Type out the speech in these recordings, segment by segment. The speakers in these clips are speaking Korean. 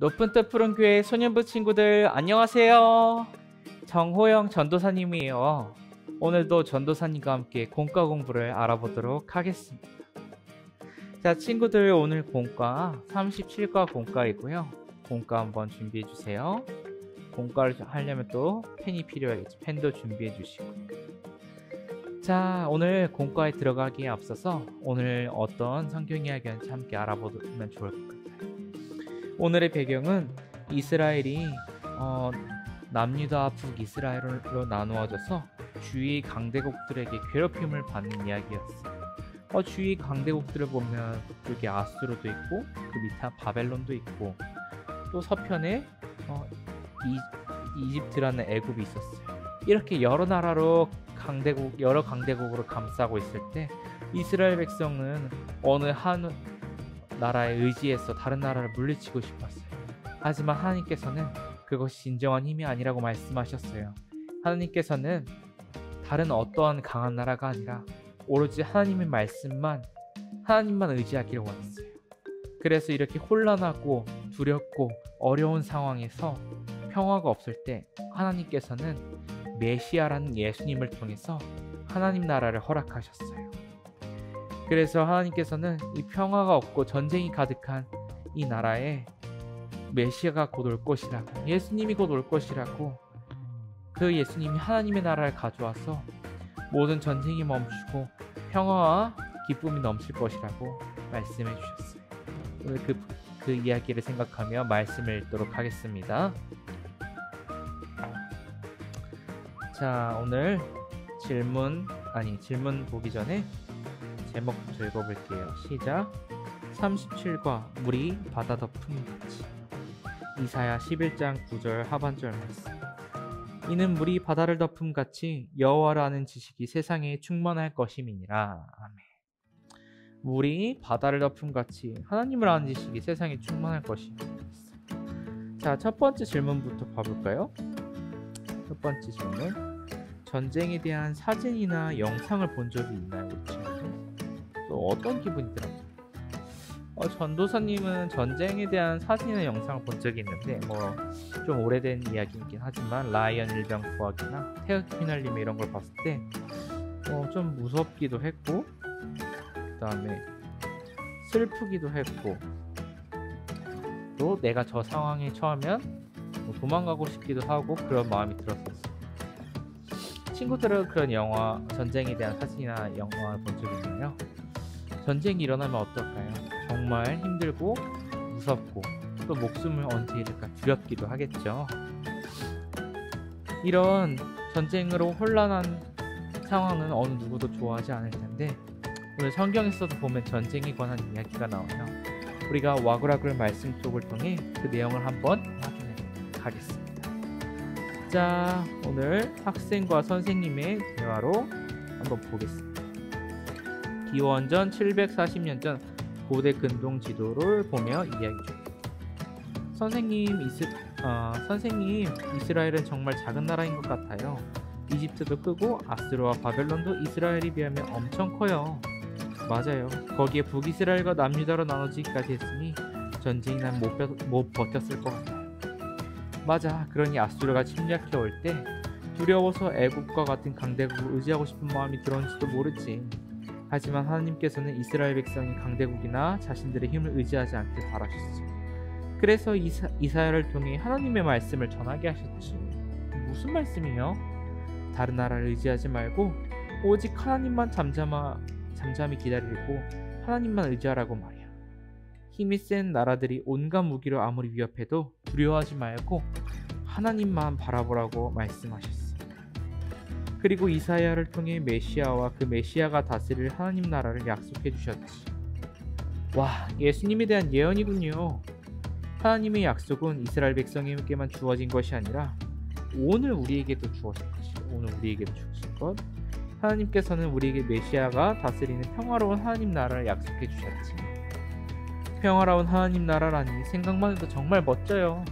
높은 뜻 푸른 교회 소년부 친구들 안녕하세요. 정호영 전도사님이에요. 오늘도 전도사님과 함께 공과 공부를 알아보도록 하겠습니다. 자, 친구들, 오늘 공과 37과 공과이고요. 공과 한번 준비해 주세요. 공과를 하려면 또 펜이 필요하겠죠. 펜도 준비해 주시고. 자, 오늘 공과에 들어가기에 앞서서 오늘 어떤 성경 이야기인지 함께 알아보면 좋을 것 같아요. 오늘의 배경은 이스라엘이 남유다 북이스라엘로 나누어져서 주위 강대국들에게 괴롭힘을 받는 이야기였어요. 주위 강대국들을 보면 여기 아수르도 있고 그 밑에 바벨론도 있고 또 서편에 이집트라는 애굽이 있었어요. 이렇게 여러 나라로 여러 강대국으로 감싸고 있을 때 이스라엘 백성은 어느 한 나라에 의지해서 다른 나라를 물리치고 싶었어요. 하지만 하나님께서는 그것이 진정한 힘이 아니라고 말씀하셨어요. 하나님께서는 다른 어떠한 강한 나라가 아니라 오로지 하나님의 말씀만, 하나님만 의지하기를 원했어요. 그래서 이렇게 혼란하고 두렵고 어려운 상황에서 평화가 없을 때 하나님께서는 메시아라는 예수님을 통해서 하나님 나라를 허락하셨어요. 그래서 하나님께서는 이 평화가 없고 전쟁이 가득한 이 나라에 메시아가 곧 올 것이라고, 예수님이 곧 올 것이라고, 그 예수님이 하나님의 나라를 가져와서 모든 전쟁이 멈추고 평화와 기쁨이 넘칠 것이라고 말씀해 주셨어요. 오늘 그 이야기를 생각하며 말씀을 읽도록 하겠습니다. 자, 오늘 질문 보기 전에 제목부터 읽어볼게요. 시작. 37과 물이 바다 덮음같이. 이사야 11장 9절 하반절 말씀. 이는 물이 바다를 덮음같이 여호와를 아는 지식이 세상에 충만할 것임이니라. 아멘. 물이 바다를 덮음같이 하나님을 아는 지식이 세상에 충만할 것입니다. 자, 첫 번째 질문부터 봐볼까요? 첫 번째 질문. 전쟁에 대한 사진이나 영상을 본 적이 있나요? 또 어떤 기분이 들어요? 전도사님은 전쟁에 대한 사진이나 영상을 본 적이 있는데 좀 오래된 이야기이긴 하지만 라이언 일병 구하기나 태극기 휘날림 이런 걸 봤을 때 좀 무섭기도 했고 그 다음에 슬프기도 했고 또 내가 저 상황에 처하면 도망가고 싶기도 하고 그런 마음이 들었었어요. 친구들은 그런 영화, 전쟁에 대한 사진이나 영화를 본 적이 있나요? 전쟁이 일어나면 어떨까요? 정말 힘들고 무섭고 또 목숨을 언제 잃을까 두렵기도 하겠죠. 이런 전쟁으로 혼란한 상황은 어느 누구도 좋아하지 않을 텐데 오늘 성경에서도 보면 전쟁에 관한 이야기가 나와요. 우리가 와그라글 말씀 속을 통해 그 내용을 한번 확인해 가겠습니다. 자, 오늘 학생과 선생님의 대화로 한번 보겠습니다. 기원전 740년 전 고대 근동 지도를 보며 이야기 중. 선생님, 이스라엘은 정말 작은 나라인 것 같아요. 이집트도 크고 아수르와 바벨론도 이스라엘에 비하면 엄청 커요. 맞아요. 거기에 북이스라엘과 남유다로 나눠지기까지 했으니 전쟁이 난 못 버텼을 것 같아요. 맞아. 그러니 아수르가 침략해 올 때 두려워서 애국과 같은 강대국을 의지하고 싶은 마음이 들었는지도 모르지. 하지만 하나님께서는 이스라엘 백성이 강대국이나 자신들의 힘을 의지하지 않길 바라셨지. 그래서 이사야를 통해 하나님의 말씀을 전하게 하셨지. 무슨 말씀이요? 다른 나라를 의지하지 말고 오직 하나님만 잠잠히 기다리고 하나님만 의지하라고 말이야. 힘이 센 나라들이 온갖 무기로 아무리 위협해도 두려워하지 말고 하나님만 바라보라고 말씀하셨어. 그리고 이사야를 통해 메시아와 그 메시아가 다스릴 하나님 나라를 약속해 주셨지. 와, 예수님에 대한 예언이군요. 하나님의 약속은 이스라엘 백성에게만 주어진 것이 아니라 오늘 우리에게도 주어진 것이고 오늘 우리에게도 주어진 것. 하나님께서는 우리에게 메시아가 다스리는 평화로운 하나님 나라를 약속해 주셨지. 평화로운 하나님 나라라니 생각만 해도 정말 멋져요.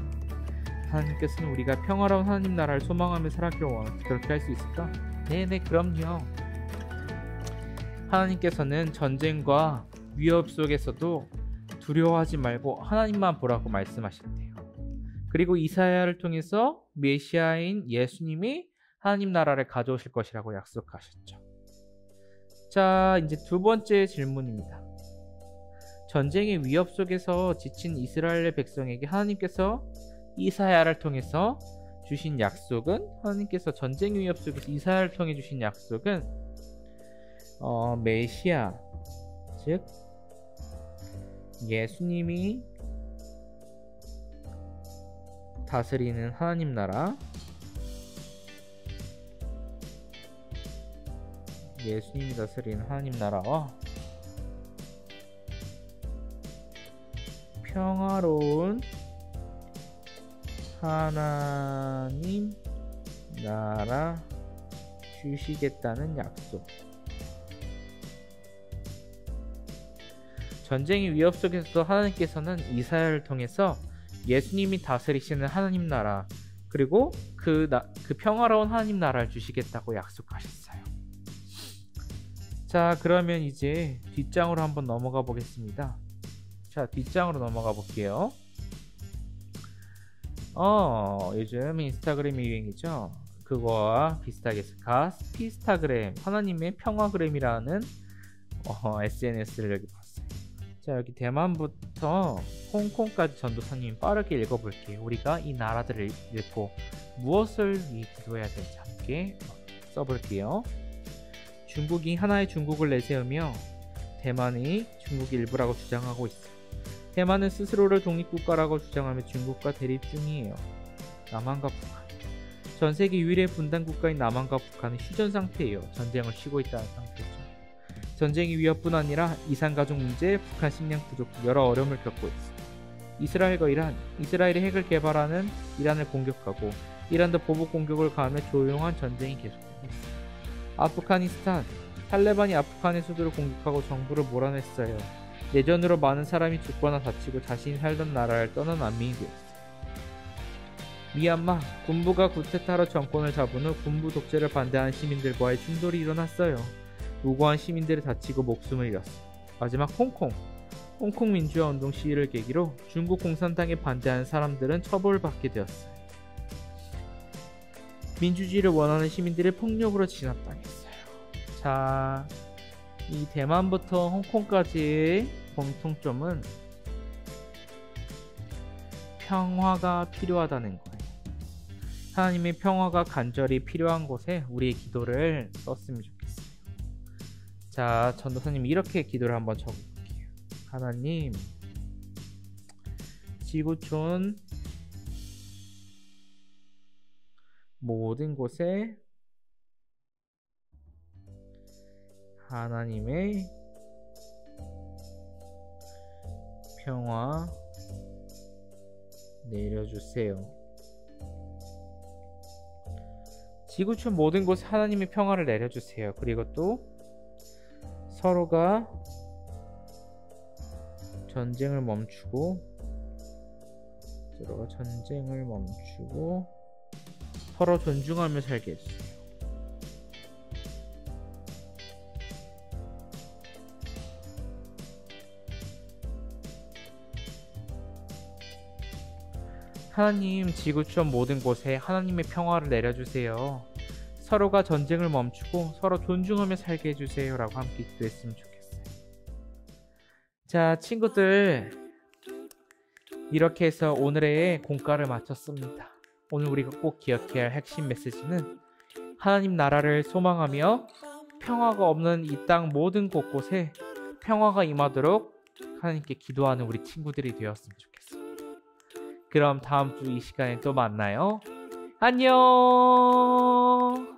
하나님께서는 우리가 평화로운 하나님 나라를 소망하며 살아가기를 원하는데 그렇게 할 수 있을까? 네네, 그럼요. 하나님께서는 전쟁과 위협 속에서도 두려워하지 말고 하나님만 보라고 말씀하셨대요. 그리고 이사야를 통해서 메시아인 예수님이 하나님 나라를 가져오실 것이라고 약속하셨죠. 자, 이제 두 번째 질문입니다. 전쟁의 위협 속에서 지친 이스라엘 백성에게 하나님께서 이사야를 통해서 주신 약속은, 하나님께서 전쟁 위협 속에서 이사야를 통해 주신 약속은 메시아, 즉 예수님이 다스리는 하나님 나라, 예수님이 다스리는 하나님 나라와 평화로운 하나님 나라 주시겠다는 약속. 전쟁의 위협 속에서도 하나님께서는 이사야를 통해서 예수님이 다스리시는 하나님 나라, 그리고 그 평화로운 하나님 나라를 주시겠다고 약속하셨어요. 자, 그러면 이제 뒷장으로 한번 넘어가 보겠습니다. 자, 뒷장으로 넘어가 볼게요. 요즘 인스타그램이 유행이죠. 그거와 비슷하게 스피스타그램, 하나님의 평화그램이라는 SNS를 여기 봤어요. 자, 여기 대만부터 홍콩까지 전도사님 빠르게 읽어볼게요. 우리가 이 나라들을 읽고 무엇을 기도해야 될지 함께 써볼게요. 중국이 하나의 중국을 내세우며 대만이 중국의 일부라고 주장하고 있어요. 대만은 스스로를 독립국가라고 주장하며 중국과 대립 중이에요. 남한과 북한. 전 세계 유일의 분단 국가인 남한과 북한은 휴전 상태예요. 전쟁을 쉬고 있다는 상태죠. 전쟁의 위협뿐 아니라 이산가족 문제, 북한 식량 부족 등 여러 어려움을 겪고 있어요. 이스라엘과 이란, 이스라엘이 핵을 개발하는 이란을 공격하고 이란도 보복 공격을 가하며 조용한 전쟁이 계속되고 있어요. 아프가니스탄, 탈레반이 아프간의 수도를 공격하고 정부를 몰아냈어요. 내전으로 많은 사람이 죽거나 다치고 자신이 살던 나라를 떠난 난민이 되었어요. 미얀마, 군부가 쿠데타로 정권을 잡은 후 군부 독재를 반대하는 시민들과의 충돌이 일어났어요. 무고한 시민들이 다치고 목숨을 잃었어요. 마지막 홍콩 민주화 운동 시위를 계기로 중국 공산당에 반대하는 사람들은 처벌받게 되었어요. 민주주의를 원하는 시민들이 폭력으로 진압당했어요. 자, 이 대만부터 홍콩까지의 공통점은 평화가 필요하다는 거예요. 하나님의 평화가 간절히 필요한 곳에 우리의 기도를 썼으면 좋겠어요. 자, 전도사님 이렇게 기도를 한번 적어볼게요. 하나님, 지구촌 모든 곳에 하나님의 평화 내려주세요. 지구촌 모든 곳에 하나님의 평화를 내려주세요. 그리고 또 서로가 전쟁을 멈추고 서로 존중하며 살게 해주세요. 하나님, 지구촌 모든 곳에 하나님의 평화를 내려주세요. 서로가 전쟁을 멈추고 서로 존중하며 살게 해주세요 라고 함께 기도했으면 좋겠어요. 자, 친구들, 이렇게 해서 오늘의 공과를 마쳤습니다. 오늘 우리가 꼭 기억해야 할 핵심 메시지는 하나님 나라를 소망하며 평화가 없는 이 땅 모든 곳곳에 평화가 임하도록 하나님께 기도하는 우리 친구들이 되었으면 좋겠습니다. 그럼 다음 주 이 시간에 또 만나요. 안녕.